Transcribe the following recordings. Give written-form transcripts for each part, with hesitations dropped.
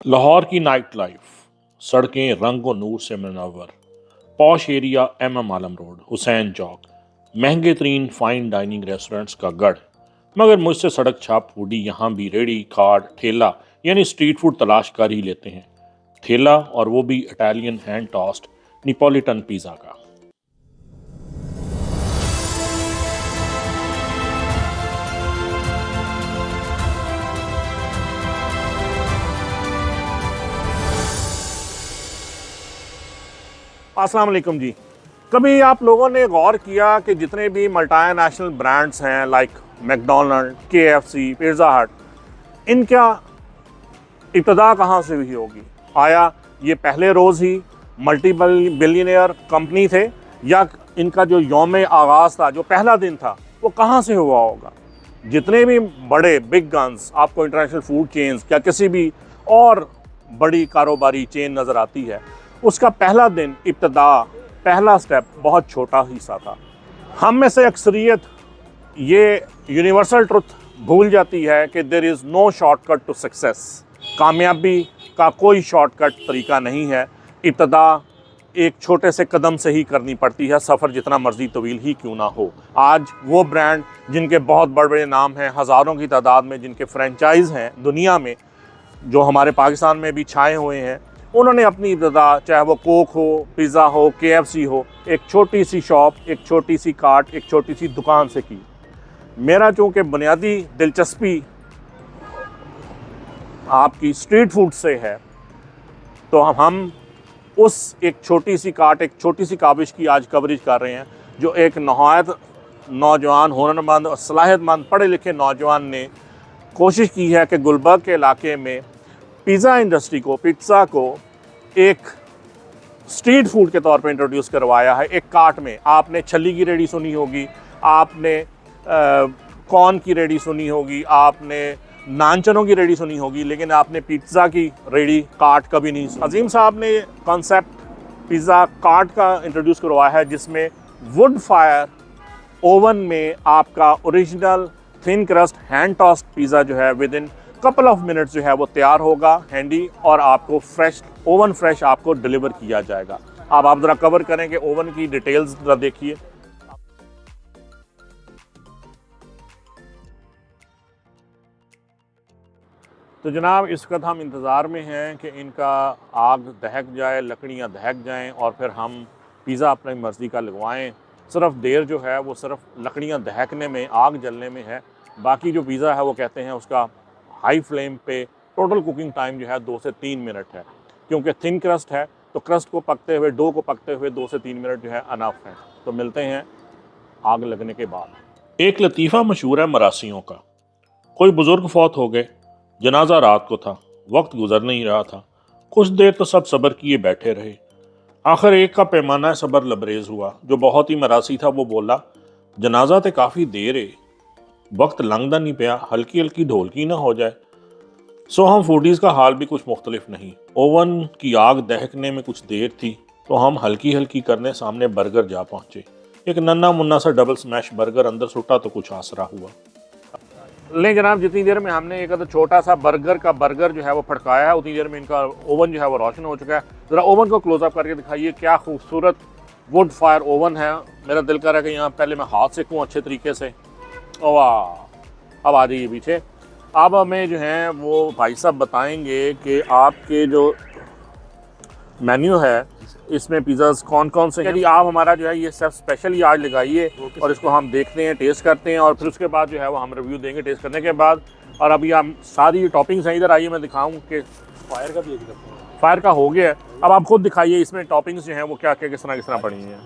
लाहौर की night life, सड़कें रंग व नूर से मुनव्वर, पॉश एरिया MM आलम रोड, हुसैन चौक, महंगे तरीन फाइन डाइनिंग रेस्टोरेंट्स का गढ़। मगर मुझसे सड़क छाप फूडी यहाँ भी रेडी कार्ड ठेला यानी स्ट्रीट फूड तलाश कर ही लेते हैं। ठेला और वो भी इटालियन हैंड टॉस्ट निपोलिटन पिज़्ज़ा का। अस्सलाम वालेकुम जी। कभी आप लोगों ने गौर किया कि जितने भी मल्टीनेशनल ब्रांड्स हैं लाइक मैकडोनल्ड, KFC, पिज़्ज़ा हट, इनका इब्तदा कहाँ से हुई होगी? आया ये पहले रोज़ ही मल्टी बिलियनियर कंपनी थे, या इनका जो यौम आगाज़ था, जो पहला दिन था, वो कहाँ से हुआ होगा? जितने भी बड़े बिग गन्स आपको इंटरनेशनल फूड चेन्स या किसी भी और बड़ी कारोबारी चेन नज़र आती है, उसका पहला दिन इब्तदा, पहला स्टेप बहुत छोटा ही सा था। हम में से अक्सरियत ये यूनिवर्सल ट्रुथ भूल जाती है कि there is no shortcut to success. कामयाबी का कोई शॉर्टकट तरीका नहीं है। इब्तदा एक छोटे से कदम से ही करनी पड़ती है, सफ़र जितना मर्जी तवील ही क्यों ना हो। आज वो ब्रांड जिनके बहुत बड़े बड़े नाम हैं, हज़ारों की तादाद में जिनके फ्रेंचाइज़ हैं दुनिया में, जो हमारे पाकिस्तान में भी छाए हुए हैं, उन्होंने अपनी इब्तदा, चाहे वो कोक हो, पिज़्ज़ा हो, KFC हो, एक छोटी सी शॉप, एक छोटी सी कार्ट, एक छोटी सी दुकान से की। मेरा चूँकि बुनियादी दिलचस्पी आपकी स्ट्रीट फूड से है, तो हम उस एक छोटी सी कार्ट, एक छोटी सी काबिश की आज कवरेज कर रहे हैं, जो एक नहायत नौजवान, हुनरमंद और सलाहियतमंद पढ़े लिखे नौजवान ने कोशिश की है कि गुलबर्ग के इलाके में पिज़्ज़ा इंडस्ट्री को, पिज़्ज़ा को एक स्ट्रीट फूड के तौर पे इंट्रोड्यूस करवाया है। एक कार्ट में आपने छल्ली की रेडी सुनी होगी, आपने कॉर्न की रेडी सुनी होगी, आपने नानचनों की रेडी सुनी होगी, लेकिन आपने पिज़्ज़ा की रेडी कार्ट कभी नहीं सुनी। अजीम साहब ने कॉन्सेप्ट पिज़्ज़ा कार्ट का इंट्रोड्यूस करवाया है, जिसमें वुड फायर ओवन में आपका original thin crust hand toast pizza जो है with in couple of minutes जो है वो तैयार होगा हैंडी, और आपको फ्रेश, ओवन फ्रेश आपको डिलीवर किया जाएगा। अब आप ज़रा कवर करें कि ओवन की डिटेल्स ज़रा देखिए। तो जनाब, इस वक्त हम इंतज़ार में हैं कि इनका आग दहक जाए, लकड़ियाँ दहक जाएं और फिर हम पिज़्ज़ा अपनी मर्ज़ी का लगवाएं। सिर्फ देर जो है वो सिर्फ लकड़ियाँ दहकने में, आग जलने में है। बाकी जो पिज़्ज़ा है वो कहते हैं उसका हाई फ्लेम पे टोटल कुकिंग टाइम जो है 2 से 3 मिनट है, क्योंकि थिन क्रस्ट है, तो क्रस्ट को पकते हुए, डो को पकते हुए 2 से 3 मिनट जो है अनफ है। तो मिलते हैं आग लगने के बाद। एक लतीफ़ा मशहूर है मरासियों का। कोई बुज़ुर्ग फौत हो गए, जनाजा रात को था, वक्त गुजर नहीं रहा था। कुछ देर तो सब सब्र किए बैठे रहे। आखिर एक का पैमाना सब्र लबरेज हुआ, जो बहुत ही मरासी था। वो बोला, जनाजा तो काफ़ी देर है, वक्त लंघदा नहीं पाया, हल्की हल्की ढोलकी ना हो जाए। सो हम फूडीज़ का हाल भी कुछ मुख्तलिफ नहीं। ओवन की आग दहकने में कुछ देर थी, तो हम हल्की हल्की करने सामने बर्गर जा पहुँचे। एक नन्ना मुन्ना सा डबल स्मैश बर्गर अंदर सुटा तो कुछ आसरा हुआ। ले जनाब, जितनी देर में हमने एक छोटा सा बर्गर का बर्गर जो है वो फटकाया है, उतनी देर में इनका ओवन जो है वो रोशन हो चुका है। ज़रा ओवन को क्लोजअप करके दिखाइए, क्या खूबसूरत वुड फायर ओवन है। मेरा दिल कर रहा है कि यहाँ पहले मैं हाथ सेकूँ अच्छे तरीके से। वाह, अब आ जाइए पीछे। अब हमें जो है वो भाई साहब बताएंगे कि आपके जो मेन्यू है इसमें पिज़्ज़ास कौन कौन से हैं। जी, आप हमारा जो है ये सब स्पेशली आज लगाइए और इसको हम देखते हैं, टेस्ट करते हैं, और फिर उसके बाद जो है वो हम रिव्यू देंगे टेस्ट करने के बाद। और अभी हम सारी टॉपिंग्स हैं, इधर आइए मैं दिखाऊँ कि फायर का भी एक दफ़ा फायर का हो गया है। अब आप खुद दिखाइए इसमें टॉपिंग्स जो हैं वो क्या क्या किस तरह पड़ी हैं।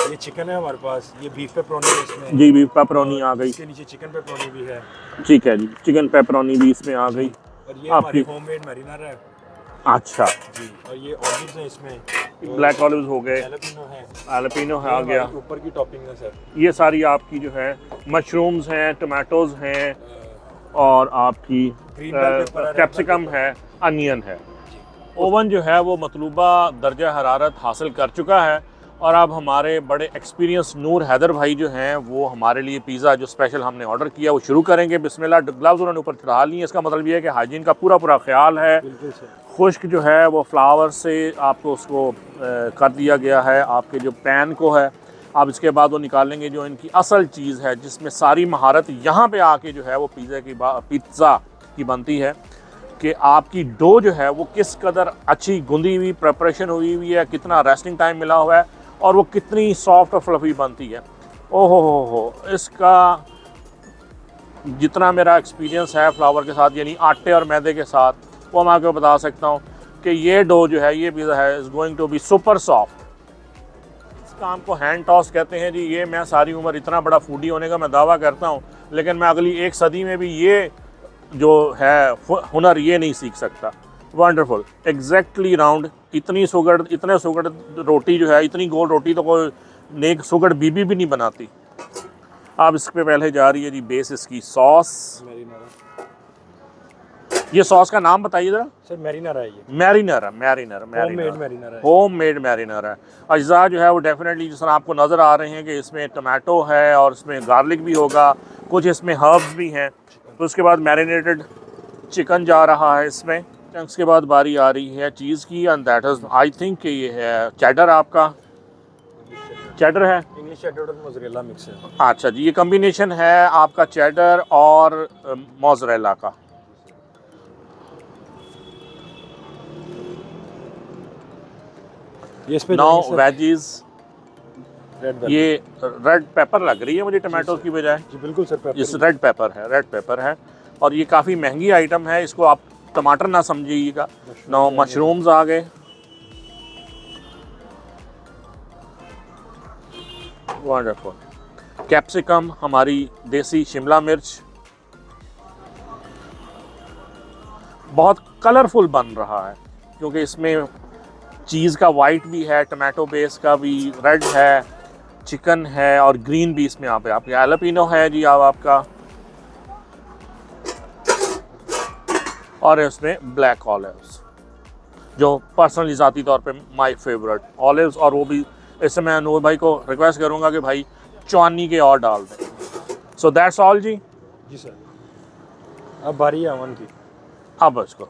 ये चिकन है हमारे पास, ये बीफ पेपरोनी है इसमें। जी, बीफ पेपरोनी आ गई। इसके नीचे चिकन पेपरोनी भी है। ठीक है जी, चिकन पेपरोनी भी इसमें आ गई। और ये हमारी होममेड मैरिनेड है। अच्छा जी, और ये ऑलिव्स हैं इसमें, ब्लैक ऑलिव्स हो गए, एलपिनो है आ गया। ऊपर की टॉपिंग है सर। ये सारी आपकी जो है मशरूम्स हैं, टमाटोज़ हैं, और आपकी कैप्सिकम है, अनियन है। ओवन जो है वो मतलूबा दर्जा हरारत हासिल कर चुका है, और अब हमारे बड़े एक्सपीरियंस नूर हैदर भाई जो हैं वो हमारे लिए पिज़्ज़ा जो स्पेशल हमने ऑर्डर किया वो शुरू करेंगे। बिस्मिल्लाह। ग्लव्स उन्होंने ऊपर चढ़ा लिए, इसका मतलब ये है कि हाइजीन का पूरा ख्याल है। खुश्क जो है वो फ्लावर से आपको उसको कर दिया गया है आपके जो पैन को है। आप इसके बाद वो निकालेंगे जो इनकी असल चीज़ है जिसमें सारी महारत यहाँ पे आके जो है वो पिज़्ज़ा की बनती है कि आपकी डो जो है वो किस कदर अच्छी गुंदी हुई प्रिपरेशन हुई हुई है, कितना रेस्टिंग टाइम मिला हुआ है और वो कितनी सॉफ्ट और फ्लफी बनती है। ओहो हो, इसका जितना मेरा एक्सपीरियंस है फ्लावर के साथ यानी आटे और मैदे के साथ, वो मैं आपको बता सकता हूँ कि ये डो जो है ये पिज़्ज़ा है is going to be super soft. इस काम को हैंड टॉस कहते हैं जी। ये मैं सारी उम्र इतना बड़ा फूडी होने का मैं दावा करता हूँ, लेकिन मैं अगली 1 सदी में भी ये जो है हुनर ये नहीं सीख सकता। Wonderful, exactly round. इतने सुगड़ रोटी जो है, इतनी गोल रोटी तो कोई नेक सुगड़ बीबी भी नहीं बनाती। अब इस पे पहले जा रही है जी बेस इसकी सॉस। ये सॉस का नाम बताइए ज़रा। सर मैरिनारा है ये। मैरिनारा होममेड मैरिनारा है। अज्जा जो है वो डेफिनेटली जिस तरह आपको नज़र आ रहे हैं कि इसमें टमाटो है और इसमें गार्लिक भी होगा, कुछ इसमें हर्ब्स भी हैं। तो उसके बाद मैरिनेटेड चिकन जा रहा है इसमें। उसके बाद बारी आ रही है चीज़ की and that is I think कि ये है चेडर। आपका चेडर है, इंग्लिश चेडर और मोज़रेला मिक्स है। अच्छा जी, ये कम्बिनेशन है आपका चेडर और मोज़रेला का। ये इस पे नाउ वेजीज, ये रेड रेड पेपर लग रही है मुझे टमाटो की बजाय। जी बिल्कुल सर, पेपर। इस रेड पेपर है और ये काफ़ी महंगी आइटम है, इसको आप टमाटर ना समझिएगा। नाउ मशरूम्स आ गए। वंडरफुल। कैप्सिकम, हमारी देसी शिमला मिर्च, बहुत कलरफुल बन रहा है क्योंकि इसमें चीज़ का वाइट भी है, टमाटो बेस का भी रेड है, चिकन है और ग्रीन भी इसमें आप आपके एलापिनो है जी आपका, और इसमें ब्लैक ऑलिव्स जो पर्सनली ज़ाती तौर पे माय फेवरेट ऑलिव्स। और वो भी इससे मैं अनूर भाई को रिक्वेस्ट करूँगा कि भाई चौनी के और डाल दें। सो दैट्स ऑल जी। जी सर, अब बारी है अमन की। अब इसको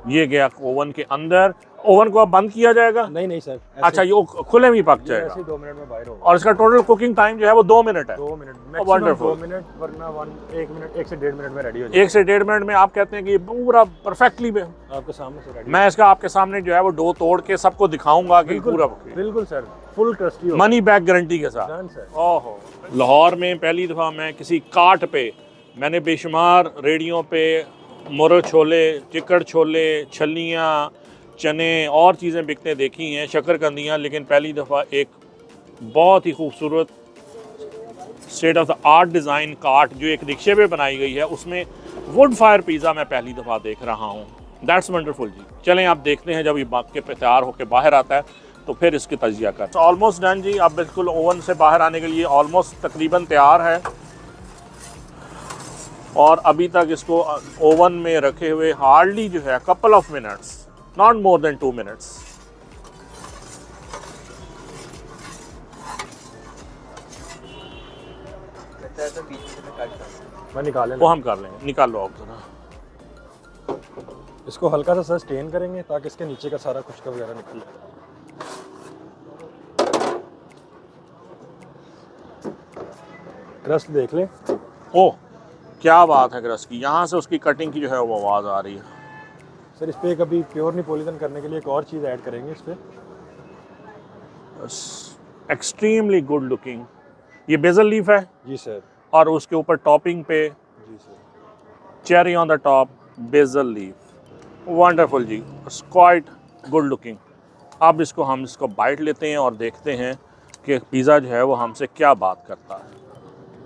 ये गया ओवन के अंदर। ओवन को अब बंद किया जाएगा? नहीं सर, अच्छा, ये खुले में ही पक जाएगा। ऐसे 2 मिनट में बाहर होगा। और इसका टोटल कुकिंग टाइम जो है वो 2 मिनट है। 2 मिनट, वंडरफुल। 2 मिनट, वरना 1 मिनट, 1 से 1.5 मिनट में रेडी हो जाएगा। 1 से 1.5 मिनट में आप कहते हैं कि ये पूरा परफेक्टली आपके सामने से रेडी। मैं इसका आपके सामने जो है वो डो तोड़ के सबको दिखाऊंगा कि पूरा बिल्कुल सर, फुल ट्रस्टी हो, मनी बैक गारंटी के साथ। सर। ओहो, लाहौर में पहली दफ़ा मैं किसी काट पे, मैंने बेशुमार रेडियों पे मुर्ग छोले, चिकड़ छोले, छलियाँ, चने और चीज़ें बिकते देखी हैं, शकरकंदियाँ, लेकिन पहली दफ़ा एक बहुत ही खूबसूरत state of the art design काट जो एक रिक्शे पे बनाई गई है, उसमें वुड फायर पिज़्ज़ा मैं पहली दफ़ा देख रहा हूँ। दैट्स वंडरफुल जी। चलें आप देखते हैं जब ये बाकी पे तैयार होकर बाहर आता है तो फिर इसकी तजिया कर। ऑलमोस्ट डन जी। अब बिल्कुल ओवन से बाहर आने के लिए ऑलमोस्ट तकरीबन तैयार है और अभी तक इसको ओवन में रखे हुए हार्डली जो है couple of minutes, not more than 2 minutes. मैं निकालें वो हम कर लेंगे, निकाल लो आप जरा। इसको हल्का सा सर स्टेन करेंगे ताकि इसके नीचे का सारा खुश्का वगैरह निकल जाए। क्रस्ट देख ले। ओह, क्या बात है क्रस्ट की। यहाँ से उसकी कटिंग की जो है वो आवाज़ आ रही है। सर इस पे कभी प्योर निपोलियन करने के लिए एक और चीज़ ऐड करेंगे इस पे। Extremely good looking. ये बेजल लीफ है जी सर, और उसके ऊपर टॉपिंग पे जी sir, cherry on the top, basil leaf. Wonderful जी, क्वाइट गुड लुकिंग। अब इसको हम इसको बाइट लेते हैं और देखते हैं कि पिज़्ज़ा जो है वो हमसे क्या बात करता है।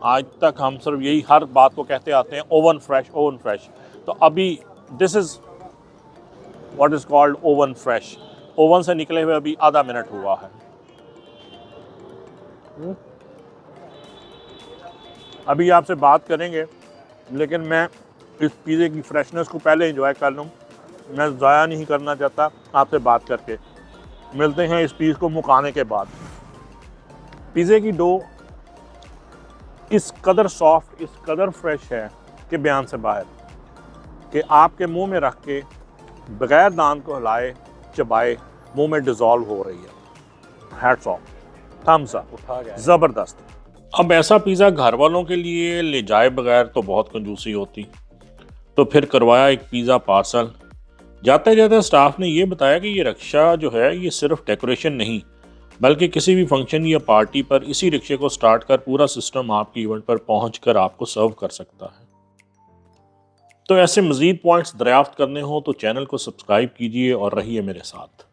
आज तक हम सिर्फ यही हर बात को कहते आते हैं, ओवन फ्रेश, ओवन फ्रेश। तो अभी this is what is called oven fresh. Oven से निकले हुए अभी आधा मिनट हुआ है। अभी आपसे बात करेंगे, लेकिन मैं इस पिज़्ज़े की फ्रेशनेस को पहले एंजॉय कर लूँ। मैं ज़ाया नहीं करना चाहता आपसे बात करके। मिलते हैं इस पीस को मुकाने के बाद। पिज़्ज़े की डो इस कदर सॉफ्ट, इस कदर फ्रेश है कि बयान से बाहर, कि आपके मुंह में रख के बगैर दांत को हिलाए चबाए मुंह में डिज़ोल्व हो रही है। हैट्स ऑफ, थम्स अप, उठा गया। ज़बरदस्त। अब ऐसा पिज़्ज़ा घर वालों के लिए ले जाए बगैर तो बहुत कंजूसी होती, तो फिर करवाया एक पिज़्ज़ा पार्सल। जाते जाते स्टाफ ने ये बताया कि ये रिक्शा जो है ये सिर्फ डेकोरेशन नहीं, बल्कि किसी भी फंक्शन या पार्टी पर इसी रिक्शे को स्टार्ट कर पूरा सिस्टम आपके इवेंट पर पहुँच कर आपको सर्व कर सकता है। तो ऐसे मज़ीद पॉइंट्स दरियाफ्त करने हो तो चैनल को सब्सक्राइब कीजिए और रहिए मेरे साथ।